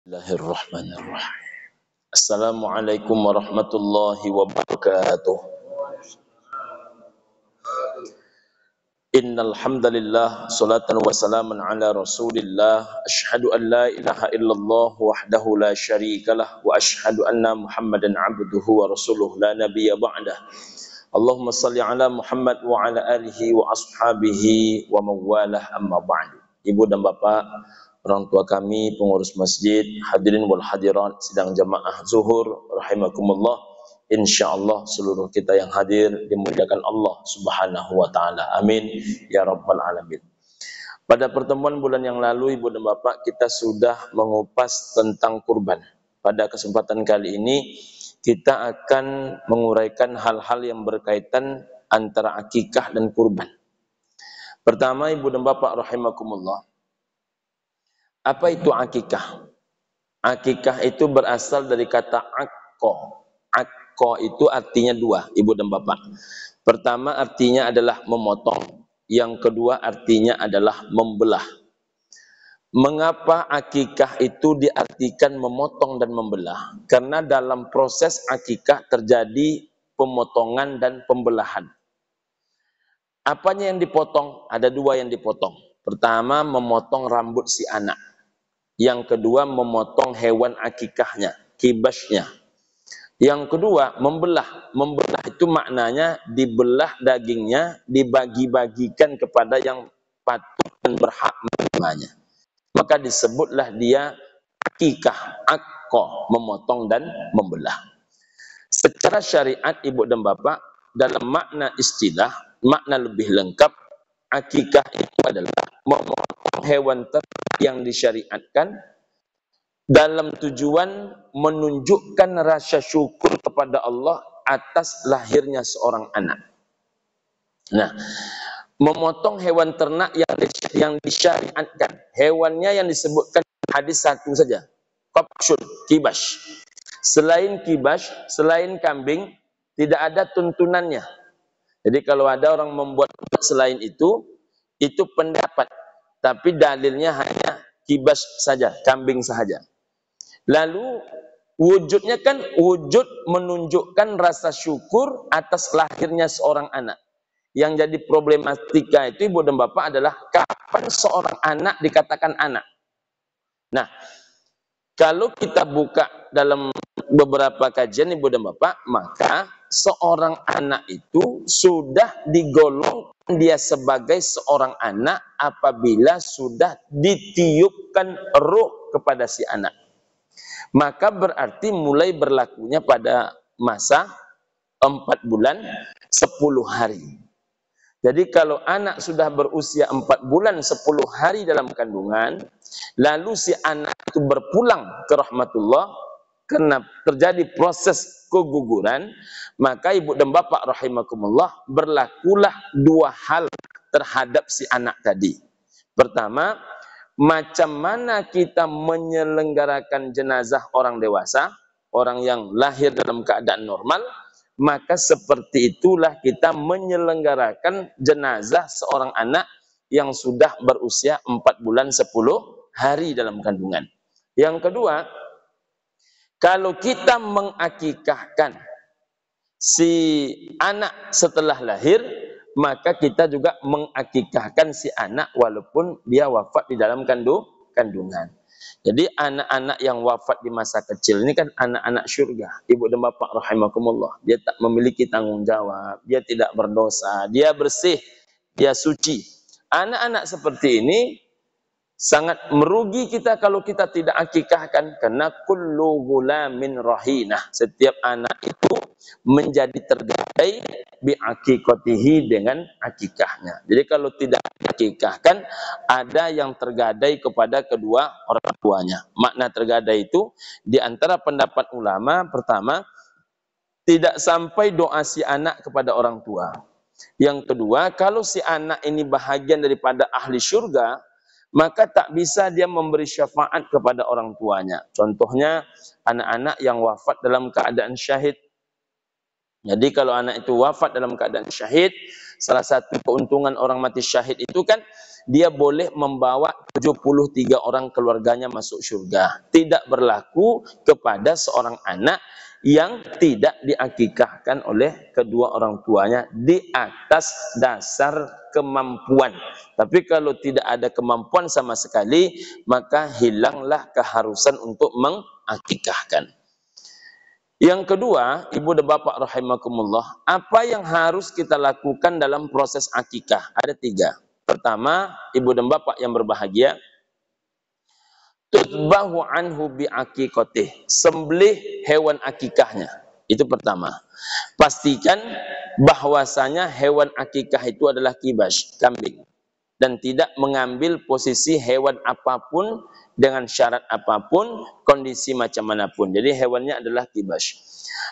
Bismillahirrahmanirrahim. Assalamualaikum warahmatullahi wabarakatuh. Innal hamdalillah salatan wa salaman ala Rasulillah. Asyhadu an la ilaha illallah wahdahu la syarikalah wa asyhadu anna Muhammadan abduhu wa rasuluh la nabiyya ba'dah. Allahumma salli ala Muhammad wa ala alihi wa ashabihi wa mawalah amma ba'du. Ibu dan bapak, orang tua kami, pengurus masjid, hadirin wal hadirat sidang jamaah zuhur rahimakumullah. Insyaallah seluruh kita yang hadir dimuliakan Allah Subhanahu wa taala. Amin ya rabbal alamin. Pada pertemuan bulan yang lalu, ibu dan bapak, kita sudah mengupas tentang kurban. Pada kesempatan kali ini kita akan menguraikan hal-hal yang berkaitan antara akikah dan kurban. Pertama, ibu dan bapak rahimakumullah, apa itu akikah? Akikah itu berasal dari kata akko. Akko itu artinya dua, ibu dan bapak. Pertama artinya adalah memotong, yang kedua artinya adalah membelah. Mengapa akikah itu diartikan memotong dan membelah? Karena dalam proses akikah terjadi pemotongan dan pembelahan. Apanya yang dipotong? Ada dua yang dipotong. Pertama, memotong rambut si anak. Yang kedua, memotong hewan akikahnya, kibasnya. Yang kedua, membelah. Membelah itu maknanya dibelah dagingnya, dibagi-bagikan kepada yang patut dan berhak menerimanya. Maka disebutlah dia akikah, akko, memotong dan membelah. Secara syariat, ibu dan bapak, dalam makna istilah, makna lebih lengkap, akikah itu adalah memotong hewan ternak yang disyariatkan dalam tujuan menunjukkan rasa syukur kepada Allah atas lahirnya seorang anak. Nah, memotong hewan ternak yang disyariatkan, hewannya yang disebutkan hadis satu saja, qabsyun, kibash. Selain kibash, selain kambing, tidak ada tuntunannya. Jadi kalau ada orang membuat selain itu pendapat, tapi dalilnya hanya kibash saja, kambing saja. Lalu wujudnya kan wujud menunjukkan rasa syukur atas lahirnya seorang anak. Yang jadi problematika itu, ibu dan bapak, adalah kapan seorang anak dikatakan anak. Nah, kalau kita buka dalam beberapa kajian, ibu dan bapak, maka seorang anak itu sudah digolongkan dia sebagai seorang anak apabila sudah ditiupkan ruh kepada si anak. Maka berarti mulai berlakunya pada masa 4 bulan 10 hari. Jadi kalau anak sudah berusia 4 bulan 10 hari dalam kandungan, lalu si anak itu berpulang ke rahmatullah karena terjadi proses keguguran, maka ibu dan bapak rahimakumullah, berlakulah dua hal terhadap si anak tadi. Pertama, macam mana kita menyelenggarakan jenazah orang dewasa, orang yang lahir dalam keadaan normal, maka seperti itulah kita menyelenggarakan jenazah seorang anak yang sudah berusia 4 bulan 10 hari dalam kandungan. Yang kedua, kalau kita mengakikahkan si anak setelah lahir, maka kita juga mengakikahkan si anak walaupun dia wafat di dalam kandungan. Jadi anak-anak yang wafat di masa kecil ini kan anak-anak syurga, ibu dan bapak rahimakumullah. Dia tak memiliki tanggung jawab, dia tidak berdosa, dia bersih, dia suci. Anak-anak seperti ini sangat merugi kita kalau kita tidak akikahkan, karena kullu ghulamin rahinah, setiap anak itu menjadi tergadai bi'aqiqatihi, dengan akikahnya. Jadi kalau tidak akikahkan, ada yang tergadai kepada kedua orang tuanya. Makna tergadai itu di antara pendapat ulama, pertama, tidak sampai doa si anak kepada orang tua. Yang kedua, kalau si anak ini bahagian daripada ahli syurga, maka tak bisa dia memberi syafaat kepada orang tuanya. Contohnya anak-anak yang wafat dalam keadaan syahid. Jadi kalau anak itu wafat dalam keadaan syahid, salah satu keuntungan orang mati syahid itu kan dia boleh membawa 73 orang keluarganya masuk surga. Tidak berlaku kepada seorang anak yang tidak diakikahkan oleh kedua orang tuanya di atas dasar kemampuan. Tapi kalau tidak ada kemampuan sama sekali, maka hilanglah keharusan untuk mengakikahkan. Yang kedua, ibu dan bapak rahimakumullah, apa yang harus kita lakukan dalam proses akikah? Ada 3. Pertama, ibu dan bapak yang berbahagia, tutbahu anhu bi'aqiqatih, sembelih hewan akikahnya. Itu pertama. Pastikan bahwasanya hewan akikah itu adalah kibas, kambing, dan tidak mengambil posisi hewan apapun dengan syarat apapun, kondisi macam manapun. Jadi hewannya adalah kibas.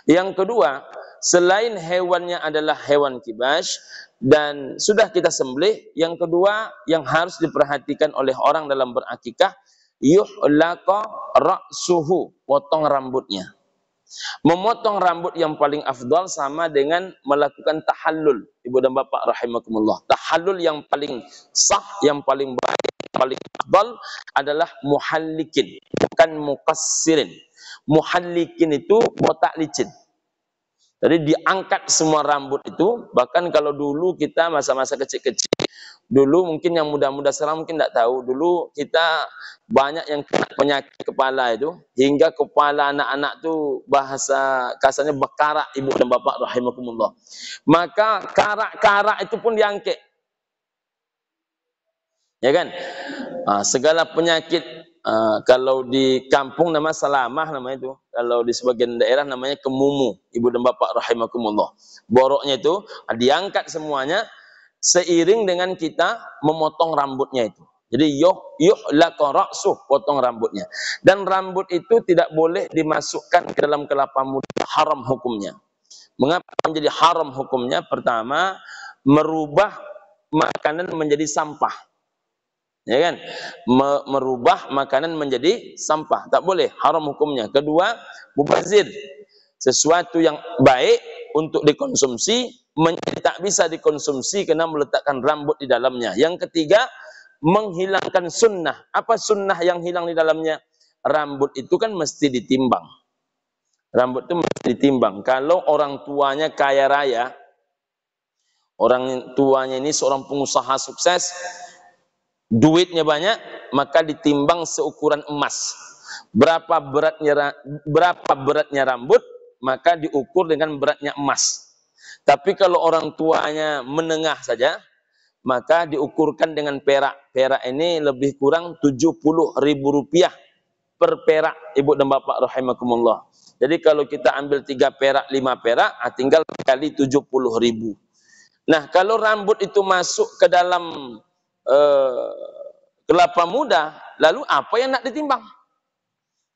Yang kedua, selain hewannya adalah hewan kibas dan sudah kita sembelih, yang kedua yang harus diperhatikan oleh orang dalam berakikah, yuhlaqa ra'suhu, potong rambutnya. Memotong rambut yang paling afdal sama dengan melakukan tahallul, ibu dan bapak rahimakumullah. Tahallul yang paling sah, yang paling baik, paling afdal adalah muhallikin, bukan muqassirin. Muhallikin itu botak licin. Jadi diangkat semua rambut itu. Bahkan kalau dulu kita masa-masa kecil-kecil, dulu mungkin yang muda-muda sekarang mungkin tidak tahu, dulu kita banyak yang kena penyakit kepala itu, hingga kepala anak-anak itu bahasa kasarnya berkarak, ibu dan bapak rahimakumullah. Maka karak-karak itu pun diangkat. Ya kan? Segala penyakit, kalau di kampung nama salamah namanya itu, kalau di sebagian daerah namanya kemumu, ibu dan bapak rahimakumullah. Boroknya itu diangkat semuanya seiring dengan kita memotong rambutnya itu. Jadi yuhlaqa ra'suh, potong rambutnya. Dan rambut itu tidak boleh dimasukkan ke dalam kelapa muda, haram hukumnya. Mengapa menjadi haram hukumnya? Pertama, merubah makanan menjadi sampah. Ya kan? Merubah makanan menjadi sampah, tak boleh, haram hukumnya. Kedua, mubazir, sesuatu yang baik untuk dikonsumsi menjadi tak bisa dikonsumsi karena meletakkan rambut di dalamnya. Yang ketiga, menghilangkan sunnah. Apa sunnah yang hilang di dalamnya? Rambut itu kan mesti ditimbang. Rambut itu mesti ditimbang. Kalau orang tuanya kaya raya, orang tuanya ini seorang pengusaha sukses, duitnya banyak, maka ditimbang seukuran emas. Berapa beratnya rambut, maka diukur dengan beratnya emas. Tapi kalau orang tuanya menengah saja, maka diukurkan dengan perak. Perak ini lebih kurang 70.000 rupiah per perak, ibu dan bapak rahimakumullah. Jadi kalau kita ambil 3 perak, 5 perak, tinggal kali 70.000. Nah, kalau rambut itu masuk ke dalam kelapa muda, lalu apa yang nak ditimbang?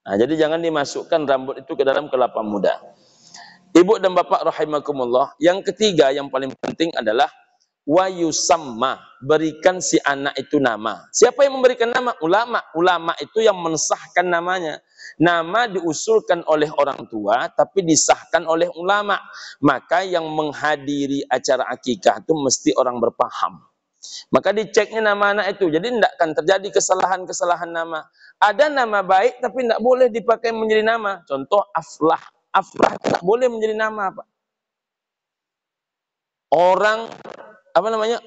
Nah, jadi jangan dimasukkan rambut itu ke dalam kelapa muda. Ibu dan bapak rahimakumullah, yang ketiga yang paling penting adalah wa yusamma, berikan si anak itu nama. Siapa yang memberikan nama? Ulama. Ulama itu yang mensahkan namanya. Nama diusulkan oleh orang tua, tapi disahkan oleh ulama. Maka yang menghadiri acara akikah itu mesti orang berpaham. Maka diceknya nama anak itu. Jadi tidak akan terjadi kesalahan-kesalahan nama. Ada nama baik, tapi tidak boleh dipakai menjadi nama. Contoh Aflah. Aflah tidak boleh menjadi nama, Pak. Orang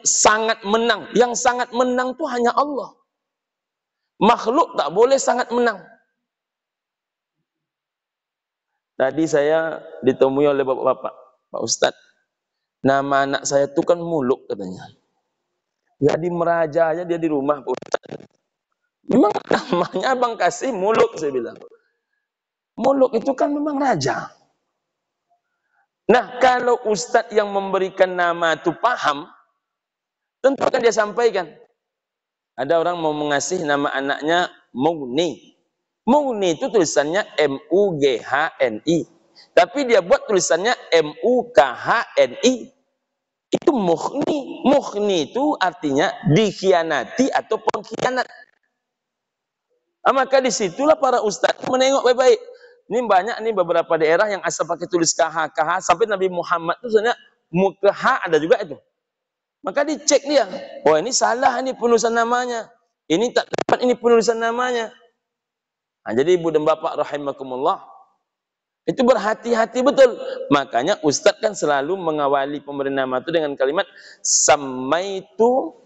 sangat menang. Yang sangat menang itu hanya Allah. Makhluk tak boleh sangat menang. Tadi saya ditemui oleh bapak-bapak, Pak Ustadz, nama anak saya itu kan Muluk katanya. Ya di Meraja aja, dia di rumah, Pak Ustadz. Memang namanya abang kasih Muluk, saya bilang. Muluk itu kan memang raja. Nah, kalau Ustadz yang memberikan nama itu paham, tentu akan dia sampaikan. Ada orang mau mengasih nama anaknya Mughni. Mughni itu tulisannya M-U-G-H-N-I. Tapi dia buat tulisannya M-U-K-H-N-I. Itu Mughni. Mughni itu artinya dikhianati atau pengkhianat. Maka disitulah para ustadz menengok baik-baik. Ini banyak nih beberapa daerah yang asal pakai tulis KH sampai Nabi Muhammad itu sebenarnya Mukha ada juga itu. Maka dicek dia, oh ini salah ini penulisan namanya, ini tak dapat ini penulisan namanya. Nah, jadi ibu dan bapak rahimakumullah, itu berhati-hati betul. Makanya Ustadz kan selalu mengawali pemberi nama itu dengan kalimat sammaitu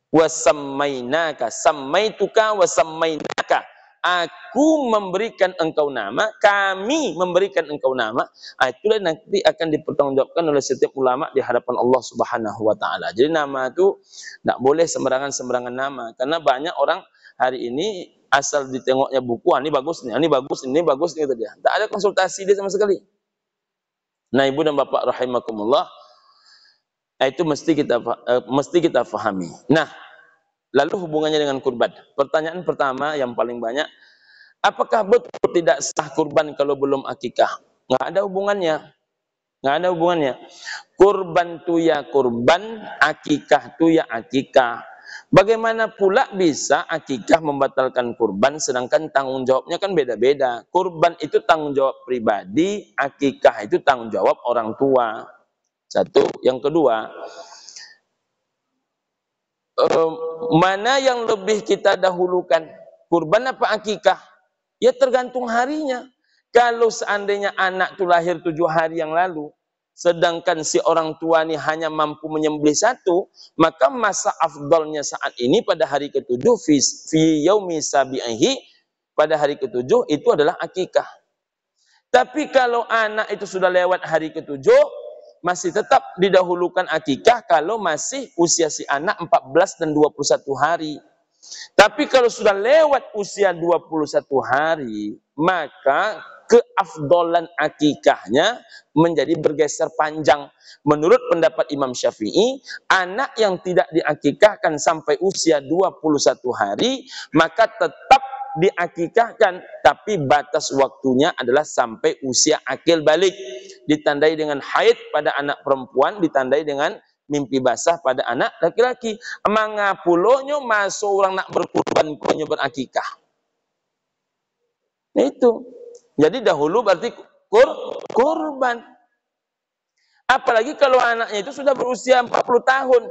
wa sammainaka, sammaituka wa sammainaka. Aku memberikan engkau nama, kami memberikan engkau nama. Itulah nanti akan dipertanggungjawabkan oleh setiap ulama di hadapan Allah Subhanahu wa taala. Jadi nama itu tidak boleh sembarangan nama, karena banyak orang hari ini asal ditengoknya buku, ini bagus nih, ini bagus, ini bagus nih, gitu dia. Tak ada konsultasi dia sama sekali. Nah, ibu dan bapak rahimakumullah, itu mesti kita fahami. Nah, lalu hubungannya dengan kurban. Pertanyaan pertama yang paling banyak, apakah betul tidak sah kurban kalau belum akikah? Nggak ada hubungannya. Nggak ada hubungannya. Kurban tu ya kurban, akikah tu ya akikah. Bagaimana pula bisa akikah membatalkan kurban, sedangkan tanggung jawabnya kan beda-beda. Kurban itu tanggung jawab pribadi, akikah itu tanggung jawab orang tua. Satu. Yang kedua, mana yang lebih kita dahulukan, kurban apa akikah? Ya tergantung harinya. Kalau seandainya anak itu lahir 7 hari yang lalu, sedangkan si orang tua ini hanya mampu menyembelih 1, maka masa afdalnya saat ini pada hari ke-7 fi yaumi sabihi, pada hari ke-7 itu adalah akikah. Tapi kalau anak itu sudah lewat hari ke-7, masih tetap didahulukan akikah kalau masih usia si anak 14 dan 21 hari. Tapi kalau sudah lewat usia 21 hari, maka keafdolan akikahnya menjadi bergeser panjang. Menurut pendapat Imam Syafi'i, anak yang tidak diakikahkan sampai usia 21 hari, maka tetap diakikahkan, tapi batas waktunya adalah sampai usia akil balik. Ditandai dengan haid pada anak perempuan, ditandai dengan mimpi basah pada anak laki-laki. Mangapulonyo masuk orang nak berkurban konyo berakikah. Nah, itu. Jadi dahulu berarti kurban. Apalagi kalau anaknya itu sudah berusia 40 tahun.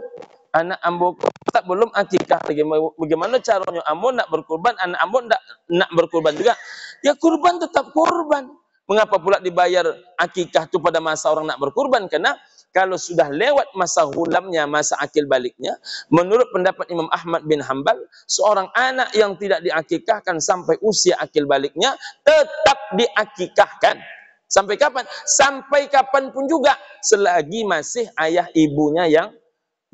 Anak ambo tak belum akikah. Bagaimana caranya ambo nak berkurban, anak ambo nak berkurban juga? Ya kurban tetap kurban. Mengapa pula dibayar akikah itu pada masa orang nak berkurban? Karena kalau sudah lewat masa hulamnya, masa akil baliknya, menurut pendapat Imam Ahmad bin Hanbal, seorang anak yang tidak diakikahkan sampai usia akil baliknya tetap diakikahkan. Sampai kapan? Sampai kapanpun juga, selagi masih ayah ibunya yang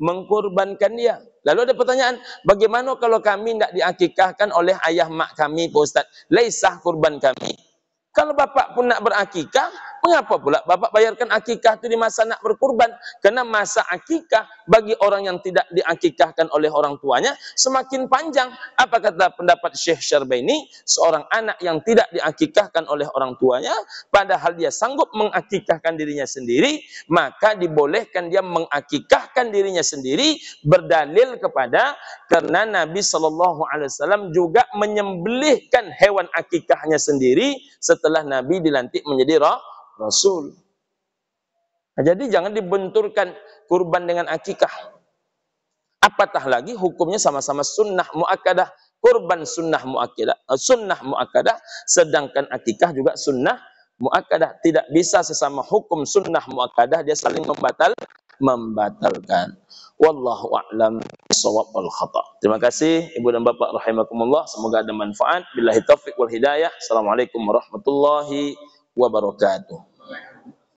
mengkurbankan dia. Lalu ada pertanyaan, bagaimana kalau kami tidak diakikahkan oleh ayah mak kami, Pak Ustaz? Laisah kurban kami. Kalau bapak pun nak berakikah, mengapa pula bapak bayarkan akikah itu di masa nak berkurban? Karena masa akikah bagi orang yang tidak diakikahkan oleh orang tuanya semakin panjang. Apa kata pendapat Syekh Syarbaini? Seorang anak yang tidak diakikahkan oleh orang tuanya, padahal dia sanggup mengakikahkan dirinya sendiri, maka dibolehkan dia mengakikahkan dirinya sendiri, berdalil kepada karena Nabi SAW juga menyembelihkan hewan akikahnya sendiri setelah Nabi dilantik menjadi Rasul. Nah, jadi jangan dibenturkan kurban dengan akikah. Apatah lagi hukumnya sama-sama sunnah muakkadah. Kurban sunnah muakkadah, sedangkan akikah juga sunnah muakkadah. Tidak bisa sesama hukum sunnah muakkadah dia saling membatalkan. Wallahu a'lam bishawab wal khata'. Terima kasih Ibu dan Bapak rahimakumullah, semoga ada manfaat. Billahi taufiq wal hidayah. Assalamualaikum warahmatullahi wabarakatuh.